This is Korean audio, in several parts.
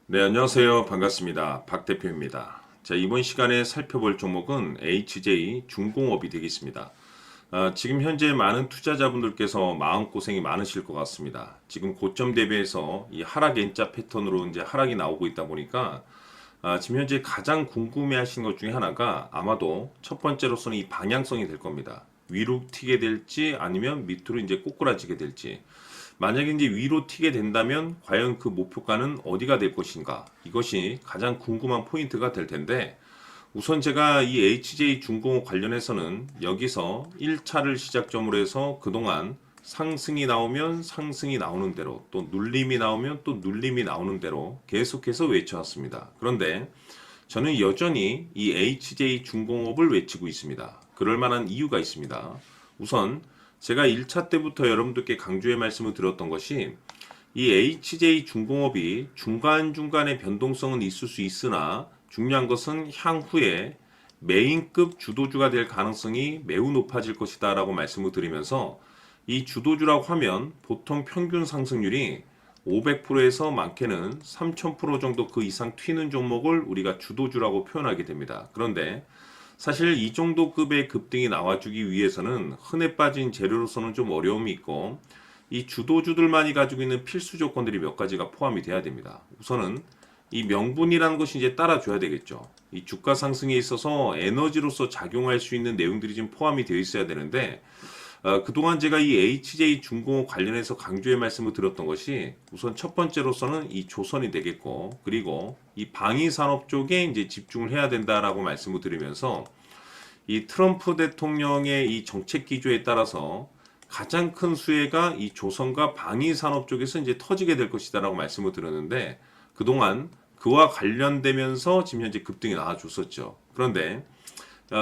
네, 안녕하세요. 반갑습니다. 박 대표입니다. 자, 이번 시간에 살펴볼 종목은 HJ 중공업이 되겠습니다. 지금 현재 많은 투자자분들께서 마음고생이 많으실 것 같습니다. 지금 고점 대비해서 이 하락 N자 패턴으로 이제 하락이 나오고 있다 보니까 지금 현재 가장 궁금해 하시는 것 중에 하나가 아마도 첫 번째로서는 이 방향성이 될 겁니다. 위로 튀게 될지 아니면 밑으로 이제 꼬꾸라지게 될지. 만약에 이제 위로 튀게 된다면 과연 그 목표가는 어디가 될 것인가? 이것이 가장 궁금한 포인트가 될 텐데 우선 제가 이 HJ 중공업 관련해서는 여기서 1차를 시작점으로 해서 그동안 상승이 나오면 상승이 나오는 대로 또 눌림이 나오면 또 눌림이 나오는 대로 계속해서 외쳐왔습니다. 그런데 저는 여전히 이 HJ 중공업을 외치고 있습니다. 그럴 만한 이유가 있습니다. 우선 제가 1차 때부터 여러분들께 강조의 말씀을 드렸던 것이 이 HJ 중공업이 중간중간에 변동성은 있을 수 있으나 중요한 것은 향후에 메인급 주도주가 될 가능성이 매우 높아질 것이다 라고 말씀을 드리면서 이 주도주라고 하면 보통 평균 상승률이 500%에서 많게는 3000% 정도 그 이상 튀는 종목을 우리가 주도주라고 표현하게 됩니다. 그런데 사실 이 정도 급의 급등이 나와주기 위해서는 흔해 빠진 재료로서는 좀 어려움이 있고 이 주도주들만이 가지고 있는 필수 조건들이 몇 가지가 포함이 돼야 됩니다. 우선은 이 명분이라는 것이 이제 따라줘야 되겠죠. 이 주가 상승에 있어서 에너지로서 작용할 수 있는 내용들이 좀 포함이 되어 있어야 되는데 그동안 제가 이 HJ 중공업 관련해서 강조의 말씀을 드렸던 것이 우선 첫 번째로서는 이 조선이 되겠고 그리고 이 방위산업 쪽에 이제 집중을 해야 된다라고 말씀을 드리면서 이 트럼프 대통령의 이 정책 기조에 따라서 가장 큰 수혜가 이 조선과 방위산업 쪽에서 이제 터지게 될 것이다라고 말씀을 드렸는데 그동안 그와 관련되면서 지금 현재 급등이 나와줬었죠. 그런데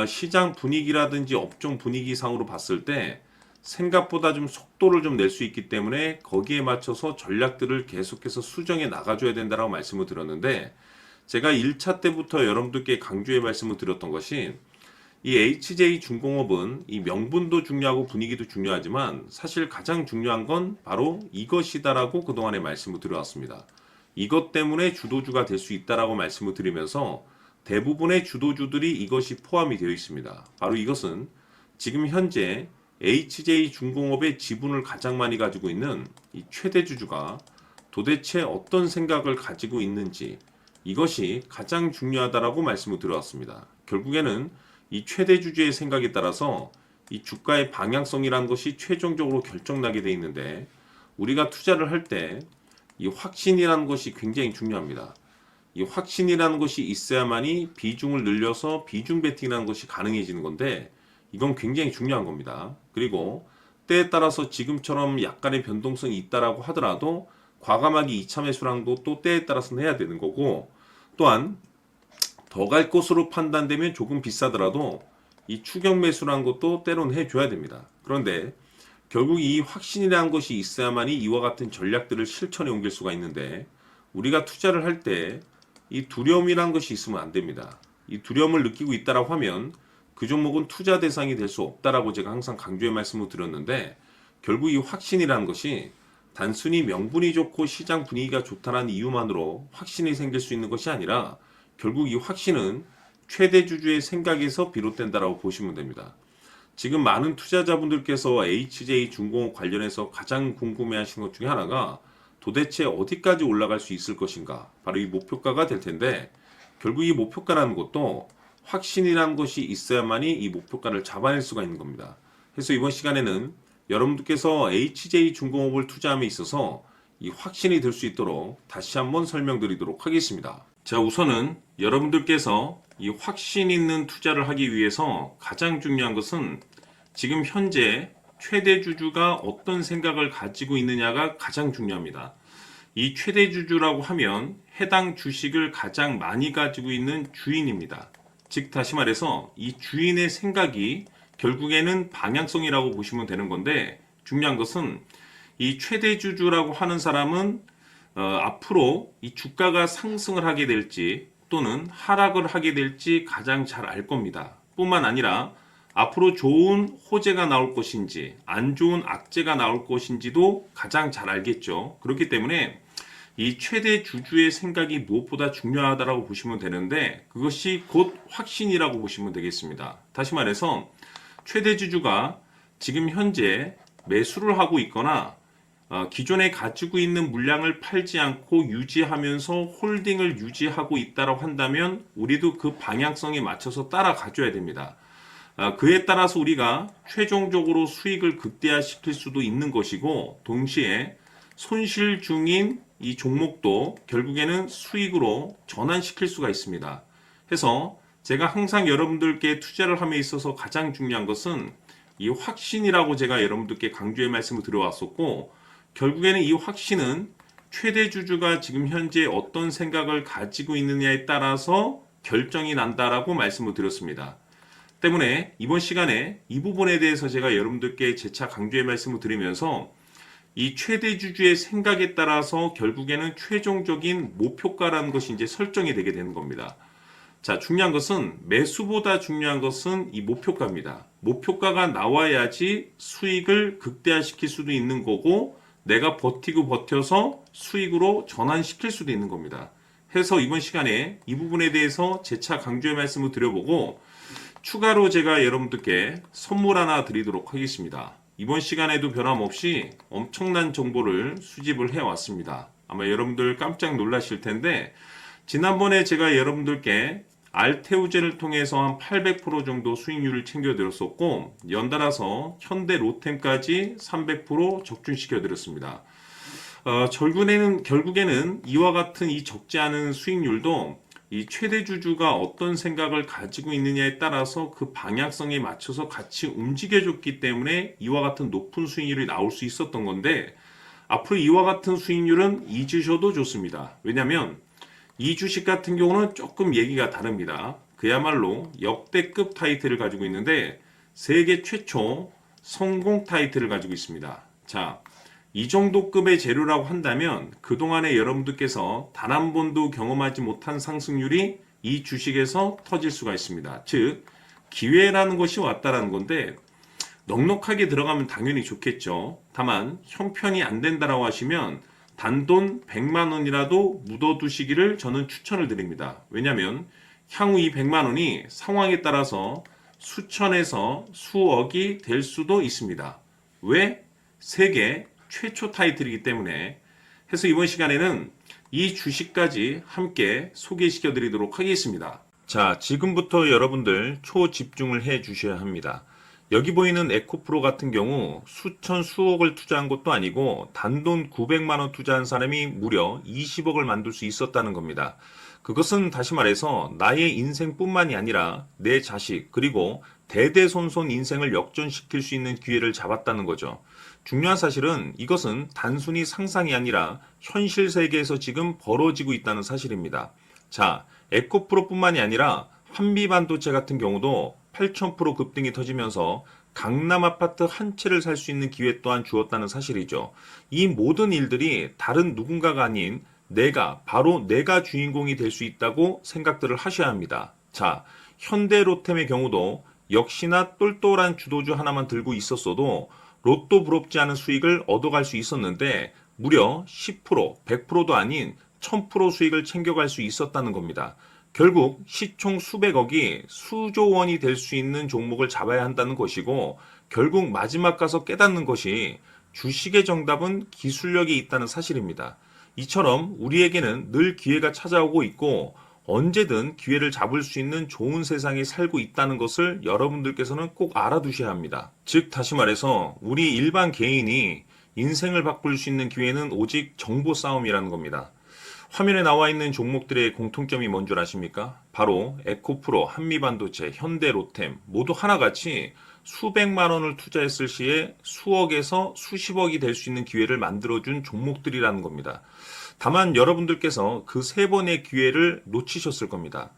시장 분위기라든지 업종 분위기상으로 봤을 때 생각보다 좀 속도를 좀 낼 수 있기 때문에 거기에 맞춰서 전략들을 계속해서 수정해 나가줘야 된다라고 말씀을 드렸는데 제가 1차 때부터 여러분들께 강조의 말씀을 드렸던 것이 이 HJ 중공업은 이 명분도 중요하고 분위기도 중요하지만 사실 가장 중요한 건 바로 이것이다라고 그동안에 말씀을 드려왔습니다. 이것 때문에 주도주가 될 수 있다라고 말씀을 드리면서 대부분의 주도주들이 이것이 포함이 되어 있습니다. 바로 이것은 지금 현재 HJ 중공업의 지분을 가장 많이 가지고 있는 이 최대 주주가 도대체 어떤 생각을 가지고 있는지 이것이 가장 중요하다라고 말씀을 드려왔습니다. 결국에는 이 최대 주주의 생각에 따라서 이 주가의 방향성이라는 것이 최종적으로 결정나게 돼 있는데 우리가 투자를 할 때 이 확신이라는 것이 굉장히 중요합니다. 이 확신이라는 것이 있어야만이 비중을 늘려서 비중 베팅이라는 것이 가능해지는 건데 이건 굉장히 중요한 겁니다. 그리고 때에 따라서 지금처럼 약간의 변동성이 있다라고 하더라도 과감하게 2차 매수라는 것도 때에 따라서는 해야 되는 거고 또한 더 갈 것으로 판단되면 조금 비싸더라도 이 추격 매수라는 것도 때로는 해줘야 됩니다. 그런데 결국 이 확신이라는 것이 있어야만이 이와 같은 전략들을 실천에 옮길 수가 있는데 우리가 투자를 할 때 이 두려움이라는 것이 있으면 안 됩니다. 이 두려움을 느끼고 있다라고 하면 그 종목은 투자 대상이 될 수 없다라고 제가 항상 강조의 말씀을 드렸는데 결국 이 확신이라는 것이 단순히 명분이 좋고 시장 분위기가 좋다는 이유만으로 확신이 생길 수 있는 것이 아니라 결국 이 확신은 최대 주주의 생각에서 비롯된다라고 보시면 됩니다. 지금 많은 투자자분들께서 HJ 중공업 관련해서 가장 궁금해하시는 것 중에 하나가 도대체 어디까지 올라갈 수 있을 것인가? 바로 이 목표가가 될 텐데 결국 이 목표가라는 것도 확신이라는 것이 있어야만이 이 목표가를 잡아낼 수가 있는 겁니다. 그래서 이번 시간에는 여러분들께서 HJ 중공업을 투자함에 있어서 이 확신이 될 수 있도록 다시 한번 설명드리도록 하겠습니다. 자, 우선은 여러분들께서 이 확신 있는 투자를 하기 위해서 가장 중요한 것은 지금 현재 최대 주주가 어떤 생각을 가지고 있느냐가 가장 중요합니다. 이 최대 주주라고 하면 해당 주식을 가장 많이 가지고 있는 주인입니다. 즉 다시 말해서 이 주인의 생각이 결국에는 방향성이라고 보시면 되는 건데 중요한 것은 이 최대 주주라고 하는 사람은 앞으로 이 주가가 상승을 하게 될지 또는 하락을 하게 될지 가장 잘 알 겁니다. 뿐만 아니라 앞으로 좋은 호재가 나올 것인지 안 좋은 악재가 나올 것인지도 가장 잘 알겠죠. 그렇기 때문에 이 최대 주주의 생각이 무엇보다 중요하다라고 보시면 되는데 그것이 곧 확신이라고 보시면 되겠습니다. 다시 말해서 최대 주주가 지금 현재 매수를 하고 있거나 기존에 가지고 있는 물량을 팔지 않고 유지하면서 홀딩을 유지하고 있다고 한다면 우리도 그 방향성에 맞춰서 따라가줘야 됩니다. 그에 따라서 우리가 최종적으로 수익을 극대화시킬 수도 있는 것이고 동시에 손실 중인 이 종목도 결국에는 수익으로 전환시킬 수가 있습니다. 해서 제가 항상 여러분들께 투자를 함에 있어서 가장 중요한 것은 이 확신이라고 제가 여러분들께 강조의 말씀을 드려왔었고 결국에는 이 확신은 최대 주주가 지금 현재 어떤 생각을 가지고 있느냐에 따라서 결정이 난다라고 말씀을 드렸습니다. 때문에 이번 시간에 이 부분에 대해서 제가 여러분들께 재차 강조의 말씀을 드리면서 이 최대 주주의 생각에 따라서 결국에는 최종적인 목표가라는 것이 이제 설정이 되게 되는 겁니다. 자, 중요한 것은 매수보다 중요한 것은 이 목표가입니다. 목표가가 나와야지 수익을 극대화시킬 수도 있는 거고 내가 버티고 버텨서 수익으로 전환시킬 수도 있는 겁니다. 해서 이번 시간에 이 부분에 대해서 재차 강조의 말씀을 드려보고 추가로 제가 여러분들께 선물 하나 드리도록 하겠습니다. 이번 시간에도 변함없이 엄청난 정보를 수집을 해왔습니다. 아마 여러분들 깜짝 놀라실 텐데 지난번에 제가 여러분들께 알테오젠을 통해서 한 800% 정도 수익률을 챙겨드렸었고 연달아서 현대 로템까지 300% 적중시켜드렸습니다. 결국에는 이와 같은 이 적지 않은 수익률도 이 최대 주주가 어떤 생각을 가지고 있느냐에 따라서 그 방향성에 맞춰서 같이 움직여줬기 때문에 이와 같은 높은 수익률이 나올 수 있었던 건데 앞으로 이와 같은 수익률은 잊으셔도 좋습니다. 왜냐하면 이 주식 같은 경우는 조금 얘기가 다릅니다. 그야말로 역대급 타이틀을 가지고 있는데 세계 최초 성공 타이틀을 가지고 있습니다. 자, 이 정도 급의 재료라고 한다면 그동안에 여러분들께서 단 한 번도 경험하지 못한 상승률이 이 주식에서 터질 수가 있습니다. 즉 기회라는 것이 왔다라는 건데 넉넉하게 들어가면 당연히 좋겠죠. 다만 형편이 안 된다라고 하시면 단돈 100만 원이라도 묻어두시기를 저는 추천을 드립니다. 왜냐하면 향후 이 100만 원이 상황에 따라서 수천에서 수억이 될 수도 있습니다. 왜? 세계 최초 타이틀이기 때문에. 해서 이번 시간에는 이 주식까지 함께 소개시켜 드리도록 하겠습니다. 자, 지금부터 여러분들 초집중을 해 주셔야 합니다. 여기 보이는 에코프로 같은 경우 수천 수억을 투자한 것도 아니고 단돈 900만 원 투자한 사람이 무려 20억을 만들 수 있었다는 겁니다. 그것은 다시 말해서 나의 인생뿐만이 아니라 내 자식 그리고 대대손손 인생을 역전시킬 수 있는 기회를 잡았다는 거죠. 중요한 사실은 이것은 단순히 상상이 아니라 현실 세계에서 지금 벌어지고 있다는 사실입니다. 자, 에코프로뿐만이 아니라 한미반도체 같은 경우도 8,000% 급등이 터지면서 강남 아파트 한 채를 살 수 있는 기회 또한 주었다는 사실이죠. 이 모든 일들이 다른 누군가가 아닌 바로 내가 주인공이 될 수 있다고 생각들을 하셔야 합니다. 자, 현대로템의 경우도 역시나 똘똘한 주도주 하나만 들고 있었어도 로또 부럽지 않은 수익을 얻어갈 수 있었는데 무려 10%, 100%도 아닌 1000% 수익을 챙겨갈 수 있었다는 겁니다. 결국 시총 수백억이 수조 원이 될 수 있는 종목을 잡아야 한다는 것이고 결국 마지막 가서 깨닫는 것이 주식의 정답은 기술력이 있다는 사실입니다. 이처럼 우리에게는 늘 기회가 찾아오고 있고 언제든 기회를 잡을 수 있는 좋은 세상에 살고 있다는 것을 여러분들께서는 꼭 알아두셔야 합니다. 즉 다시 말해서 우리 일반 개인이 인생을 바꿀 수 있는 기회는 오직 정보 싸움이라는 겁니다. 화면에 나와 있는 종목들의 공통점이 뭔 줄 아십니까? 바로 에코프로, 한미반도체, 현대로템 모두 하나같이 수백만 원을 투자했을 시에 수억에서 수십억이 될 수 있는 기회를 만들어준 종목들이라는 겁니다. 다만 여러분들께서 그 세 번의 기회를 놓치셨을 겁니다.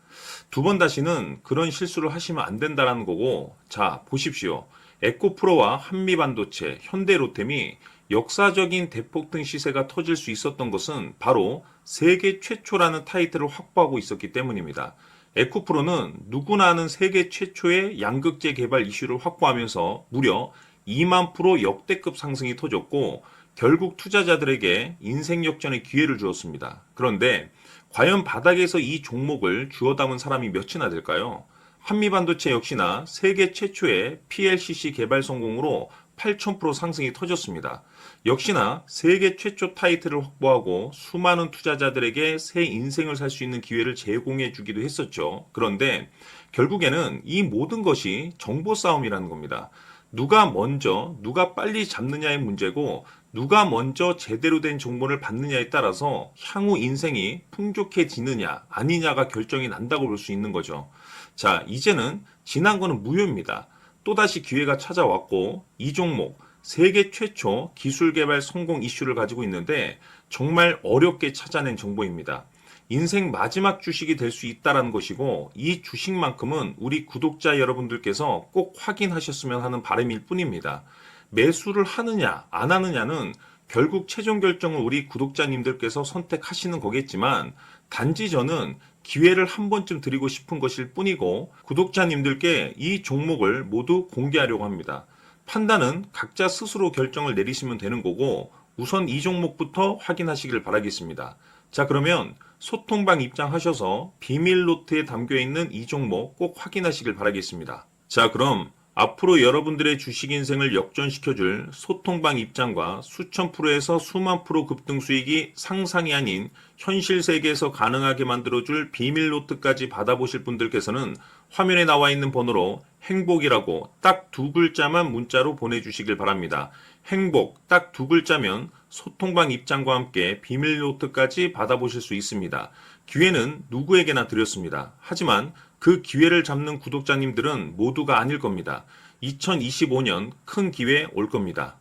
두 번 다시는 그런 실수를 하시면 안 된다는 거고 자 보십시오. 에코프로와 한미반도체, 현대로템이 역사적인 대폭등 시세가 터질 수 있었던 것은 바로 세계 최초라는 타이틀을 확보하고 있었기 때문입니다. 에코프로는 누구나 아는 세계 최초의 양극재 개발 이슈를 확보하면서 무려 2만% 역대급 상승이 터졌고 결국 투자자들에게 인생 역전의 기회를 주었습니다. 그런데 과연 바닥에서 이 종목을 주워 담은 사람이 몇이나 될까요? 한미반도체 역시나 세계 최초의 PLCC 개발 성공으로 8,000% 상승이 터졌습니다. 역시나 세계 최초 타이틀을 확보하고 수많은 투자자들에게 새 인생을 살 수 있는 기회를 제공해 주기도 했었죠. 그런데 결국에는 이 모든 것이 정보 싸움이라는 겁니다. 누가 먼저, 누가 빨리 잡느냐의 문제고, 누가 먼저 제대로 된 정보를 받느냐에 따라서 향후 인생이 풍족해지느냐, 아니냐가 결정이 난다고 볼 수 있는 거죠. 자, 이제는 지난 거는 무효입니다. 또다시 기회가 찾아왔고, 이 종목, 세계 최초 기술 개발 성공 이슈를 가지고 있는데, 정말 어렵게 찾아낸 정보입니다. 인생 마지막 주식이 될 수 있다는 것이고, 이 주식만큼은 우리 구독자 여러분들께서 꼭 확인하셨으면 하는 바람일 뿐입니다. 매수를 하느냐 안 하느냐는 결국 최종 결정을 우리 구독자님들께서 선택하시는 거겠지만, 단지 저는 기회를 한 번쯤 드리고 싶은 것일 뿐이고, 구독자님들께 이 종목을 모두 공개하려고 합니다. 판단은 각자 스스로 결정을 내리시면 되는 거고, 우선 이 종목부터 확인하시길 바라겠습니다. 자, 그러면 소통방 입장하셔서 비밀 노트에 담겨 있는 이 종목 꼭 확인하시길 바라겠습니다. 자, 그럼 앞으로 여러분들의 주식 인생을 역전시켜줄 소통방 입장과 수천 프로에서 수만 프로 급등 수익이 상상이 아닌 현실 세계에서 가능하게 만들어줄 비밀 노트까지 받아보실 분들께서는 화면에 나와 있는 번호로 행복이라고 딱 두 글자만 문자로 보내주시길 바랍니다. 행복 딱 두 글자면 소통방 입장과 함께 비밀 노트까지 받아보실 수 있습니다. 기회는 누구에게나 드렸습니다. 하지만 그 기회를 잡는 구독자님들은 모두가 아닐 겁니다. 2025년 큰 기회 올 겁니다.